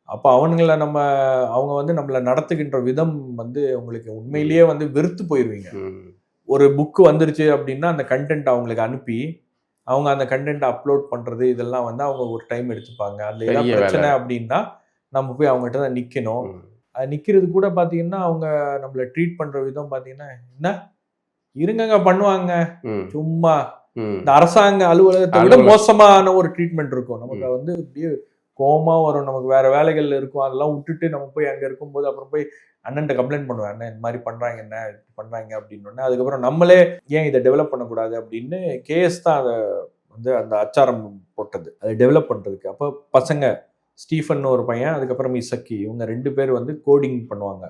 அப்போ அவங்க வந்து நம்மளை நடத்துகின்ற விதம் வந்து உங்களுக்கு உண்மையிலேயே வந்து வெறுத்து போயிடுவீங்க. ஒரு புக்கு வந்துருச்சு அப்படின்னா அந்த கண்டென்ட் அவங்களுக்கு அனுப்பி அவங்க அந்த கண்டென்ட் அப்லோட் பண்ணுறது இதெல்லாம் வந்து அவங்க ஒரு டைம் எடுத்துப்பாங்க. அந்த ஏதாவது பிரச்சனை அப்படின்னா நம்ம போய் அவங்ககிட்ட தான் நிற்கணும். அது நிற்கிறது கூட பார்த்தீங்கன்னா அவங்க நம்மளை ட்ரீட் பண்ணுற விதம் பார்த்தீங்கன்னா என்ன இருங்க பண்ணுவாங்க, சும்மா இந்த அரசாங்க அலுவலகத்தை விட மோசமான ஒரு ட்ரீட்மெண்ட் இருக்கும். நமக்கு வந்து அப்படியே கோமா வரும். நமக்கு வேற வேலைகள் இருக்கும், அதெல்லாம் விட்டுட்டு நம்ம போய் அங்கே இருக்கும்போது அப்புறம் போய் அண்ணன்ட்ட கம்ப்ளைண்ட் பண்ணுவேன், அண்ணன் இந்த மாதிரி பண்ணுறாங்க, என்ன பண்ணுறாங்க அப்படின்னு. அதுக்கப்புறம் நம்மளே ஏன் இதை டெவலப் பண்ணக்கூடாது அப்படின்னு கேஎஸ் தான் அதை வந்து அந்த அச்சாரம் போட்டது அதை டெவலப் பண்ணுறதுக்கு. அப்போ பசங்க ஸ்டீஃபன் ஒரு பையன், அதுக்கப்புறம் இசக்கி, இவங்க 2 பேர் வந்து கோடிங் பண்ணுவாங்க.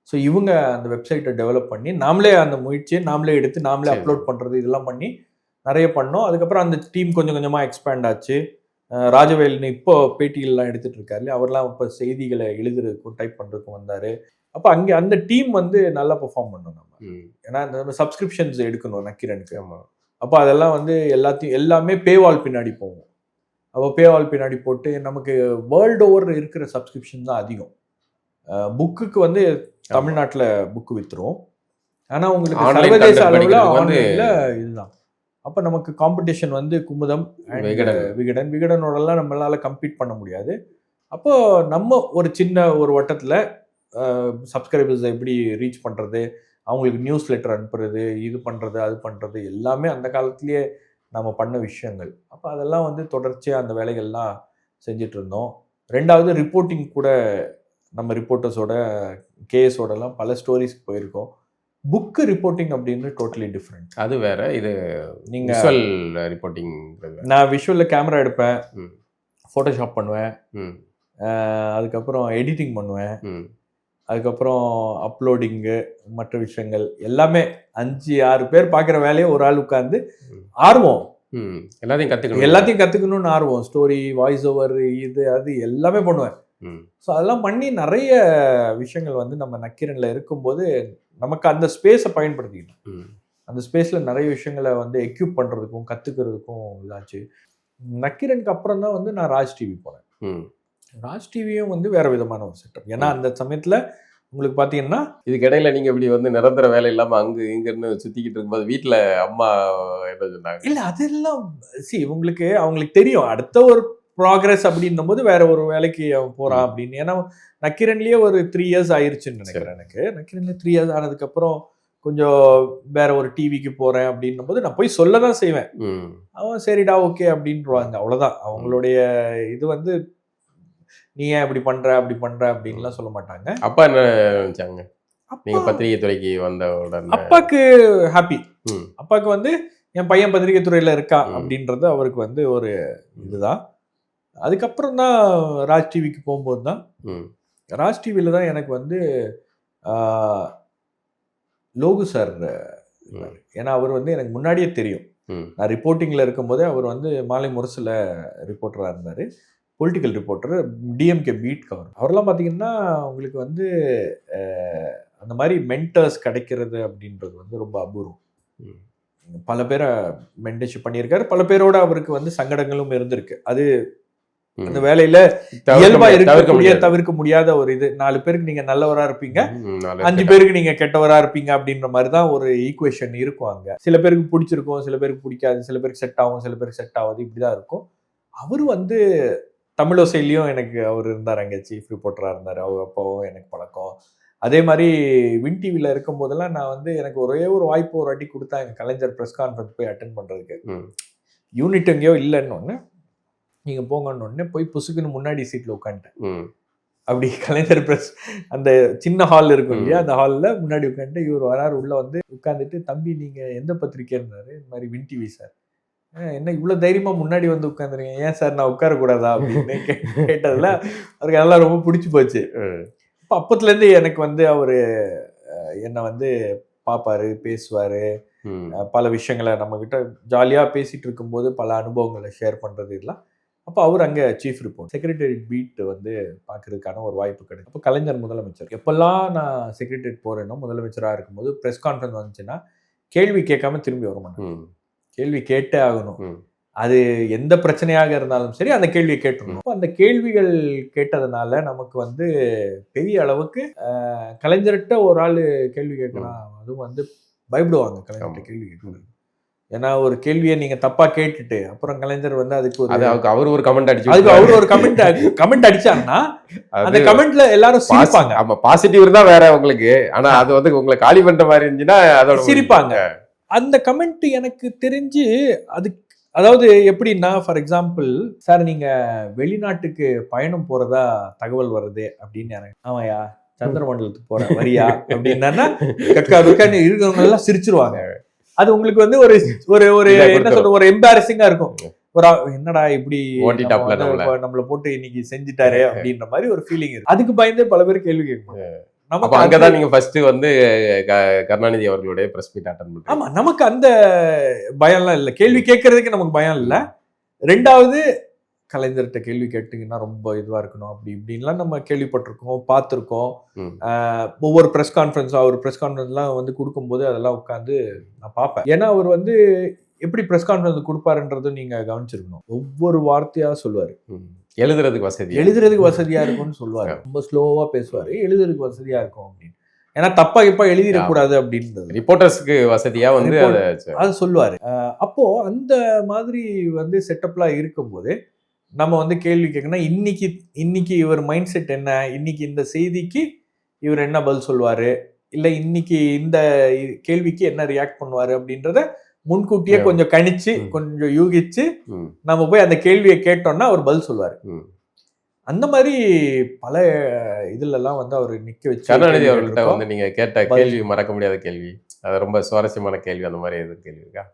ஸோ இவங்க அந்த வெப்சைட்டை டெவலப் பண்ணி நாமளே அந்த முயற்சியை நாமளே எடுத்து நாமளே அப்லோட் பண்ணுறது இதெல்லாம் பண்ணி நிறைய பண்ணோம். அதுக்கப்புறம் அந்த டீம் கொஞ்சம் கொஞ்சமாக எக்ஸ்பேண்ட் ஆச்சு. ராஜவேல்னு இப்போ பேட்டிகள்லாம் எடுத்துகிட்டு இருக்காரு, அவர்லாம் இப்போ செய்திகளை எழுதுறதுக்கும் டைப் பண்ணுறதுக்கும் வந்தார். அப்போ அங்கே அந்த டீம் வந்து நல்லா பெர்ஃபார்ம் பண்ணோம் நம்ம. ஏன்னா அந்த சப்ஸ்கிரிப்ஷன்ஸ் எடுக்கணும் நக்கீரனுக்கு. அப்போ அதெல்லாம் வந்து எல்லாமே பேவால் பின்னாடி போவோம். அப்போ பேவால் பின்னாடி போட்டு நமக்கு வேர்ல்டு ஓவர் இருக்கிற சப்ஸ்கிரிப்ஷன் தான் அதிகம். புக்குக்கு வந்து தமிழ்நாட்டில் புக்கு விற்றுரும், ஆனால் உங்களுக்கு சர்வதேச அளவில் ஆன்லைனில் இதுதான். அப்போ நமக்கு காம்படிஷன் வந்து குமுதம், விகடனோடலாம் நம்மளால கம்பீட் பண்ண முடியாது. அப்போ நம்ம ஒரு சின்ன ஒரு வட்டத்தில் சப்ஸ்கிரைபர்ஸை எப்படி ரீச் பண்ணுறது, அவங்களுக்கு நியூஸ் லெட்டர் அனுப்புறது, இது பண்ணுறது அது பண்ணுறது எல்லாமே அந்த காலத்திலேயே நம்ம பண்ண விஷயங்கள். அப்போ அதெல்லாம் வந்து தொடர்ச்சியாக அந்த வேலைகள்லாம் செஞ்சுட்டு இருந்தோம். 2வது ரிப்போர்ட்டிங் கூட நம்ம ரிப்போர்ட்டர்ஸோட கேஎஸோடலாம் பல ஸ்டோரிஸ்க்கு போயிருக்கோம். புக்கு ரிப்போர்ட்டிங் அப்படின்னு டோட்டலி டிஃப்ரெண்ட். அது வேற, இது நீங்கள் விஷுவல் ரிப்போர்ட்டிங். நான் விஷுவலில் கேமரா எடுப்பேன், ஃபோட்டோஷாப் பண்ணுவேன், அதுக்கப்புறம் எடிட்டிங் பண்ணுவேன், அதுக்கப்புறம் அப்லோடிங்கு மற்ற விஷயங்கள் எல்லாமே 5-6 பேர் பார்க்குற வேலையை ஒரு ஆள் உட்காந்து ஆர்வம் எல்லாத்தையும் கற்றுக்கணும்னு ஆர்வம். ஸ்டோரி, வாய்ஸ் ஓவர், இது அது எல்லாமே பண்ணுவேன். ஸோ அதெல்லாம் பண்ணி நிறைய விஷயங்கள் வந்து நம்ம நக்கீரனில் இருக்கும்போது நமக்கு அந்த ஸ்பேஸை பயன்படுத்திக்கணும். அந்த ஸ்பேஸில் நிறைய விஷயங்களை வந்து எக்யூப் பண்ணுறதுக்கும் கற்றுக்கிறதுக்கும் இதாச்சு. நக்கீரனுக்கு அப்புறம் தான் வந்து நான் ராஜ் டிவி போனேன். ராஜ் டிவியும் வந்து வேற விதமான ஒரு செட்டப். ஏன்னா அந்த சமயத்தில் உங்களுக்கு பார்த்தீங்கன்னா இதுக்கு இடையில நீங்கள் இப்படி வந்து நிரந்தர வேலை இல்லாமல் அங்கே இங்கன்னு சுற்றிக்கிட்டு இருக்கும்போது வீட்டில் அம்மா என்ன சொன்னாங்க? இல்லை அதெல்லாம் அவங்களுக்கு தெரியும் அடுத்த ஒரு ப்ராக்ரஸ் அப்படின்னும் போது வேற ஒரு வேலைக்கு அவன் போகிறான் அப்படின்னு. ஏன்னா நக்கீரன்லேயே ஒரு 3 years ஆயிடுச்சுன்னு நினைக்கிறேன். எனக்கு நக்கீரன்லேயே 3 years ஆனதுக்கப்புறம் கொஞ்சம் வேற ஒரு டிவிக்கு போகிறேன் அப்படின்னும் போது நான் போய் சொல்ல தான் செய்வேன். அவன் சரிடா ஓகே அப்படின்றாங்க, அவ்வளோதான். அவங்களுடைய இது வந்து நீ ஏன் இப்படி பண்ற அப்படி பண்ற அப்படின்லாம் சொல்ல மாட்டாங்க. அப்பா என்ன நினைச்சாங்க நீங்க பத்திரிகை துறைக்கு வந்த உடனே? அப்பாக்கு ஹாப்பி. அப்பாக்கு வந்து என் பையன் பத்திரிகை துறையில இருக்கா அப்படின்றது அவருக்கு வந்து ஒரு இதுதான். அதுக்கப்புறம் தான் ராஜ் டிவிக்கு போகும்போது தான் ராஜ் டிவியில் தான் எனக்கு வந்து லோகு சார், ஏன்னா அவர் வந்து எனக்கு முன்னாடியே தெரியும். நான் ரிப்போர்ட்டிங்கில் இருக்கும்போதே அவர் வந்து மாலை முரசில் ரிப்போர்ட்டராக இருந்தார், political reporter, DMK beat cover. அவரெல்லாம் பார்த்தீங்கன்னா உங்களுக்கு வந்து அந்த மாதிரி மென்டர்ஸ் கிடைக்கிறது அப்படின்றது வந்து ரொம்ப அபூர்வம். பல பேரை மென்டர்ஷிப் பண்ணியிருக்காரு, பல பேரோட அவருக்கு வந்து சங்கடங்களும் இருந்திருக்கு. அது அந்த வேலையில இயல்பா தவிர்க்க முடியாத ஒரு இது. 4 பேருக்கு நீங்க நல்லவரா இருப்பீங்க, 5 பேருக்கு நீங்க கெட்டவரா இருப்பீங்க அப்படின்ற மாதிரிதான் ஒரு ஈக்குவேஷன் இருக்கும் அங்க. சில பேருக்கு பிடிச்சிருக்கும், சில பேருக்கு பிடிக்காது, சில பேருக்கு செட் ஆகும், சில பேருக்கு செட் ஆகாது, இப்படிதான் இருக்கும். அவரு வந்து தமிழோசையிலையும் எனக்கு அவர் இருந்தார், அங்கே சீஃப் ரிப்போர்ட்டரா இருந்தார். அவர் அப்பாவும் எனக்கு பழக்கம். அதே மாதிரி வின் டிவியில் இருக்கும் போதெல்லாம் நான் வந்து எனக்கு ஒரே ஒரு வாய்ப்பு ஒரு வாட்டி கொடுத்தாங்க, கலைஞர் ப்ரெஸ் கான்ஃபரன்ஸ் போய் அட்டென்ட் பண்ணுறதுக்கு. யூனிட் எங்கேயோ இல்லைன்னு நீங்கள் போங்கன்னு போய் புசுக்குன்னு முன்னாடி சீட்டில் உட்காந்துட்டேன். அப்படி கலைஞர் ப்ரெஸ் அந்த சின்ன ஹால் இருக்கும் இல்லையா, அந்த ஹாலில் முன்னாடி உட்காந்துட்டு இவர் வராரு, உள்ளே வந்து உட்காந்துட்டு, தம்பி நீங்கள் எந்த பத்திரிக்கைன்னாரு. இந்த மாதிரி வின் டிவி சார். என்ன இவ்வளோ தைரியமாக முன்னாடி வந்து உட்காந்துருங்க, ஏன் சார் நான் உட்காரக்கூடாதா அப்படின்னு கேட்டதில் அவருக்கு அதெல்லாம் ரொம்ப பிடிச்சி போச்சு. இப்போ அப்பத்துலேருந்து எனக்கு வந்து அவர் என்னை வந்து பார்ப்பார், பேசுவார், பல விஷயங்களை நம்மக்கிட்ட ஜாலியாக பேசிகிட்டு இருக்கும்போது பல அனுபவங்களை ஷேர் பண்ணுறது இதெல்லாம் அப்போ அவர் அங்கே சீஃப் ரிப்போர்ட் செக்ரட்டரியேட் பீட் வந்து பார்க்கறதுக்கான ஒரு வாய்ப்பு கிடைக்கும். அப்போ கலைஞர் முதலமைச்சர் எப்பெல்லாம் நான் செக்ரட்டரியேட் போகிறேனோ முதலமைச்சராக இருக்கும்போது ப்ரெஸ் கான்ஃபரன்ஸ் வந்துச்சுன்னா கேள்வி கேட்காம திரும்பி வர மாட்டேன். கேள்வி கேட்டே ஆகணும். அது எந்த பிரச்சனையாக இருந்தாலும் சரி அந்த கேள்வியை கேட்டுருணும். அந்த கேள்விகள் கேட்டதுனால நமக்கு வந்து பெரிய அளவுக்கு கலைஞர்கிட்ட ஒரு ஆள் கேள்வி கேட்கலாம், அதுவும் வந்து பயப்படுவாங்க கலைஞர்கிட்ட கேள்வி கேட்கறது. ஏன்னா ஒரு கேள்வியை நீங்க தப்பா கேட்டுட்டு அப்புறம் கலைஞர் வந்து அதுக்கு அவர் ஒரு கமெண்ட் அடிச்சு அவர் ஒரு கமெண்ட் அடிச்சாங்கன்னா அந்த கமெண்ட்ல எல்லாரும் சிரிப்பாங்க. ஆமா, பாசிட்டிவ் இருந்தா வேற உங்களுக்கு, ஆனா அது வந்து உங்களை காலி பண்ற மாதிரி இருந்துச்சுன்னா அதோட சிரிப்பாங்க. அந்த கமெண்ட் எனக்கு தெரிஞ்சு அது அதாவது எப்படின்னா, ஃபார் எக்ஸாம்பிள், சார் நீங்க வெளிநாட்டுக்கு பயணம் போறதா தகவல் வருது அப்படின்னு எனக்கு, ஆமாயா சந்திரமண்டலத்துக்கு போற வரியா அப்படின்னா கக்கா இருக்கிறவங்க எல்லாம் சிரிச்சிருவாங்க. அது உங்களுக்கு வந்து ஒரு ஒரு ஒரு என்ன சொல்ற ஒரு எம்பாரசிங்கா இருக்கும். ஒரு என்னடா இப்படி நம்மள போட்டு இன்னைக்கு செஞ்சுட்டாரு அப்படின்ற மாதிரி ஒரு ஃபீலிங் இருக்கு. அதுக்கு பயந்து பல பேர் கேள்வி கேட்பாங்க. நமக்கு அங்கதான் நீங்க ஃபர்ஸ்ட் வந்து கருணாநிதி அவர்களுடைய பிரஸ் மீட் அட்டெண்ட் பண்றீங்க. ஆமா, நமக்கு அந்த பயம்லாம் இல்லை. கேள்வி கேட்கறதுக்கு நமக்கு பயம் இல்லை. ரெண்டாவது கலைஞர்கிட்ட கேள்வி கேட்டீங்கன்னா ரொம்ப இதுவா இருக்கணும் அப்படி இப்படின்லாம் நம்ம கேள்விப்பட்டிருக்கோம், பார்த்துருக்கோம். ஒவ்வொரு ப்ரெஸ் கான்ஃபரன்ஸ் அவர் ப்ரெஸ் கான்ஃபரன்ஸ்லாம் வந்து கொடுக்கும்போது அதெல்லாம் உட்காந்து நான் பார்ப்பேன். ஏன்னா அவர் வந்து எப்படி ப்ரெஸ் கான்ஃபரன்ஸ் கொடுப்பாருன்றதும் நீங்க கவனிச்சிருக்கணும். ஒவ்வொரு வார்த்தையா சொல்லுவாரு. எழுதுறதுக்கு வசதியா இருக்கும்னு சொல்லுவாரு. ரொம்ப ஸ்லோவா பேசுவாரு. எழுதுறதுக்கு வசதியா இருக்கும் அப்படின்னு. ஏன்னா தப்பா இப்ப எழுதிடக்கூடாது அப்படின்றது ரிப்போர்ட்டர்ஸ்க்கு வசதியா வந்து அது சொல்லுவாரு. அப்போ அந்த மாதிரி வந்து செட்டப்லாம் இருக்கும்போது நம்ம வந்து கேள்வி கேட்கணும். இன்னைக்கு இவர் மைண்ட் செட் என்ன, இன்னைக்கு இந்த செய்திக்கு இவர் என்ன பதில் சொல்லுவாரு, இல்ல இன்னைக்கு இந்த கேள்விக்கு என்ன ரியாக்ட் பண்ணுவாரு அப்படின்றத முன்கூட்டியே கொஞ்சம் கணிச்சு கொஞ்சம் யூகிச்சு நம்ம போய் அந்த கேள்வியை கேட்டோம்னா அவர் பதில் சொல்லுவாரு. அந்த மாதிரி பல இதுல எல்லாம் வந்து அவர் நிக்க வச்சு கருணாநிதி அவர்கள்ட்ட வந்து நீங்க கேட்ட கேள்வி மறக்க முடியாத கேள்வி, அது ரொம்ப சுவாரஸ்யமான கேள்வி, அந்த மாதிரி எதுவும் கேள்வி இருக்கா?